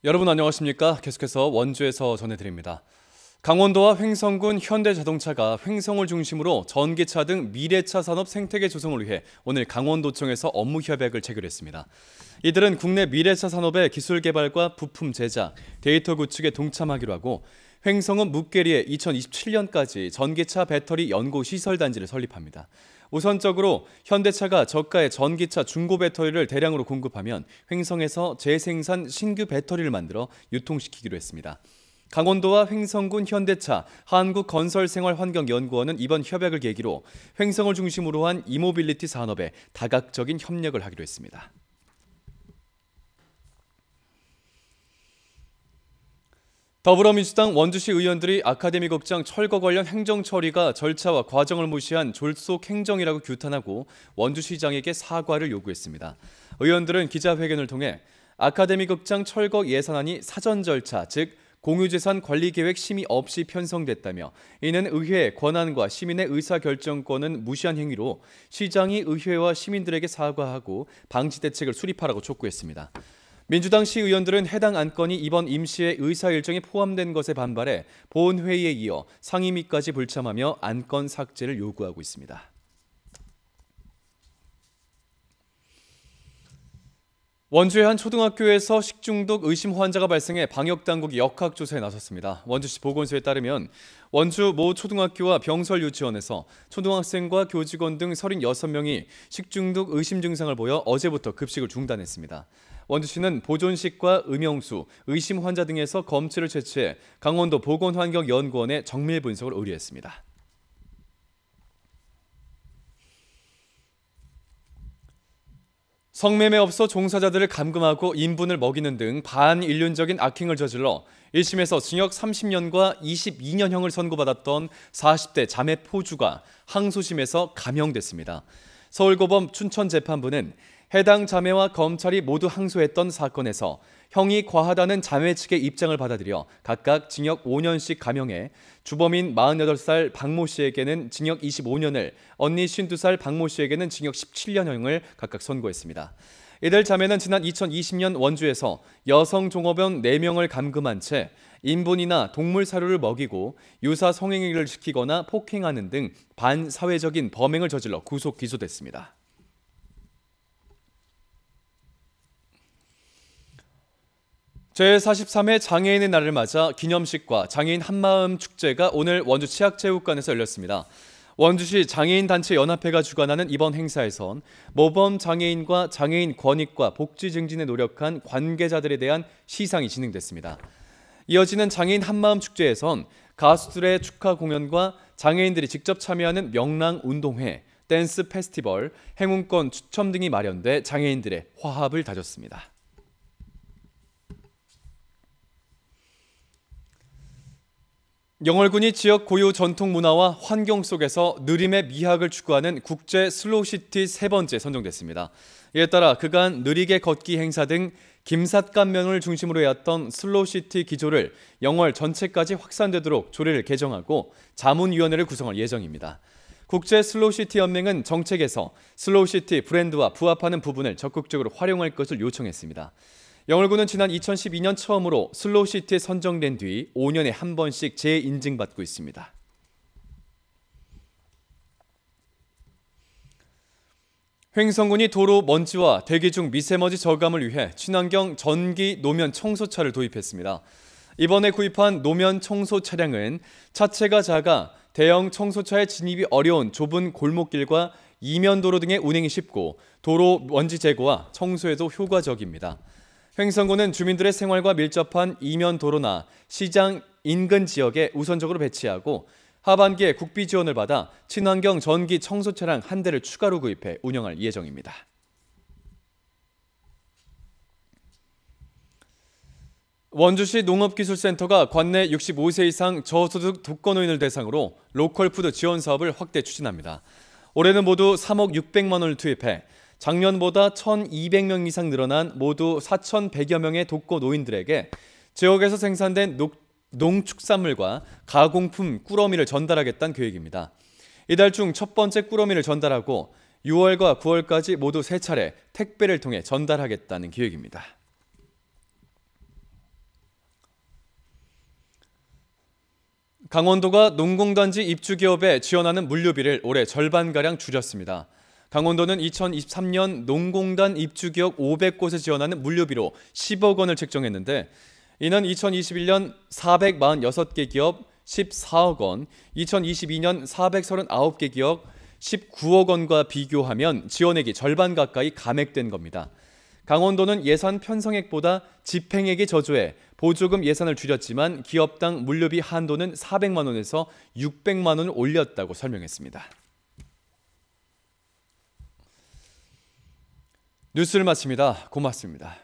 여러분 안녕하십니까? 계속해서 원주에서 전해드립니다. 강원도와 횡성군 현대자동차가 횡성을 중심으로 전기차 등 미래차 산업 생태계 조성을 위해 오늘 강원도청에서 업무 협약을 체결했습니다. 이들은 국내 미래차 산업의 기술 개발과 부품 제작, 데이터 구축에 동참하기로 하고 횡성은 묵계리에 2027년까지 전기차 배터리 연구 시설 단지를 설립합니다. 우선적으로 현대차가 저가의 전기차 중고 배터리를 대량으로 공급하면 횡성에서 재생산 신규 배터리를 만들어 유통시키기로 했습니다. 강원도와 횡성군 현대차, 한국건설생활환경연구원은 이번 협약을 계기로 횡성을 중심으로 한 이모빌리티 산업에 다각적인 협력을 하기로 했습니다. 더불어민주당 원주시 의원들이 아카데미 극장 철거 관련 행정 처리가 절차와 과정을 무시한 졸속 행정이라고 규탄하고 원주시장에게 사과를 요구했습니다. 의원들은 기자회견을 통해 아카데미 극장 철거 예산안이 사전 절차, 즉 공유재산 관리계획 심의 없이 편성됐다며 이는 의회의 권한과 시민의 의사결정권은 무시한 행위로 시장이 의회와 시민들에게 사과하고 방지 대책을 수립하라고 촉구했습니다. 민주당 시의원들은 해당 안건이 이번 임시의 의사 일정에 포함된 것에 반발해 본회의에 이어 상임위까지 불참하며 안건 삭제를 요구하고 있습니다. 원주의 한 초등학교에서 식중독 의심 환자가 발생해 방역당국이 역학조사에 나섰습니다. 원주시 보건소에 따르면 원주 모 초등학교와 병설 유치원에서 초등학생과 교직원 등 36명이 식중독 의심 증상을 보여 어제부터 급식을 중단했습니다. 원주시는 보존식과 음용수, 의심 환자 등에서 검체를 채취해 강원도 보건환경연구원에 정밀 분석을 의뢰했습니다. 성매매업소 종사자들을 감금하고 인분을 먹이는 등 반인륜적인 악행을 저질러 1심에서 징역 30년과 22년형을 선고받았던 40대 자매 포주가 항소심에서 감형됐습니다. 서울고법 춘천재판부는 해당 자매와 검찰이 모두 항소했던 사건에서 형이 과하다는 자매 측의 입장을 받아들여 각각 징역 5년씩 감형해 주범인 48살 박모 씨에게는 징역 25년을, 언니 52살 박모 씨에게는 징역 17년형을 각각 선고했습니다. 이들 자매는 지난 2020년 원주에서 여성 종업원 4명을 감금한 채 인분이나 동물 사료를 먹이고 유사 성행위를 시키거나 폭행하는 등 반사회적인 범행을 저질러 구속 기소됐습니다. 제43회 장애인의 날을 맞아 기념식과 장애인 한마음 축제가 오늘 원주 치학체육관에서 열렸습니다. 원주시 장애인단체 연합회가 주관하는 이번 행사에선 모범 장애인과 장애인 권익과 복지 증진에 노력한 관계자들에 대한 시상이 진행됐습니다. 이어지는 장애인 한마음 축제에선 가수들의 축하 공연과 장애인들이 직접 참여하는 명랑 운동회, 댄스 페스티벌, 행운권 추첨 등이 마련돼 장애인들의 화합을 다졌습니다. 영월군이 지역 고유 전통 문화와 환경 속에서 느림의 미학을 추구하는 국제 슬로우시티 3번째 선정됐습니다. 이에 따라 그간 느리게 걷기 행사 등 김삿간면을 중심으로 해왔던 슬로우시티 기조를 영월 전체까지 확산되도록 조례를 개정하고 자문위원회를 구성할 예정입니다. 국제 슬로우시티 연맹은 정책에서 슬로우시티 브랜드와 부합하는 부분을 적극적으로 활용할 것을 요청했습니다. 영월군은 지난 2012년 처음으로 슬로우시티에 선정된 뒤 5년에 한 번씩 재인증받고 있습니다. 횡성군이 도로 먼지와 대기 중 미세먼지 저감을 위해 친환경 전기 노면 청소차를 도입했습니다. 이번에 구입한 노면 청소 차량은 차체가 작아 대형 청소차의 진입이 어려운 좁은 골목길과 이면도로 등의 운행이 쉽고 도로 먼지 제거와 청소에도 효과적입니다. 횡성군은 주민들의 생활과 밀접한 이면도로나 시장 인근 지역에 우선적으로 배치하고 하반기에 국비 지원을 받아 친환경 전기 청소 차량 1대를 추가로 구입해 운영할 예정입니다. 원주시 농업기술센터가 관내 65세 이상 저소득 독거노인을 대상으로 로컬푸드 지원 사업을 확대 추진합니다. 올해는 모두 3억 600만 원을 투입해 작년보다 1,200명 이상 늘어난 모두 4,100여 명의 독거노인들에게 지역에서 생산된 농축산물과 가공품 꾸러미를 전달하겠다는 계획입니다. 이달 중 첫 번째 꾸러미를 전달하고 6월과 9월까지 모두 3차례 택배를 통해 전달하겠다는 계획입니다. 강원도가 농공단지 입주기업에 지원하는 물류비를 올해 절반가량 줄였습니다. 강원도는 2023년 농공단 입주기업 500곳에 지원하는 물류비로 10억 원을 책정했는데 이는 2021년 446개 기업 14억 원, 2022년 439개 기업 19억 원과 비교하면 지원액이 절반 가까이 감액된 겁니다. 강원도는 예산 편성액보다 집행액이 저조해 보조금 예산을 줄였지만 기업당 물류비 한도는 400만 원에서 600만 원을 올렸다고 설명했습니다. 뉴스를 마칩니다. 고맙습니다.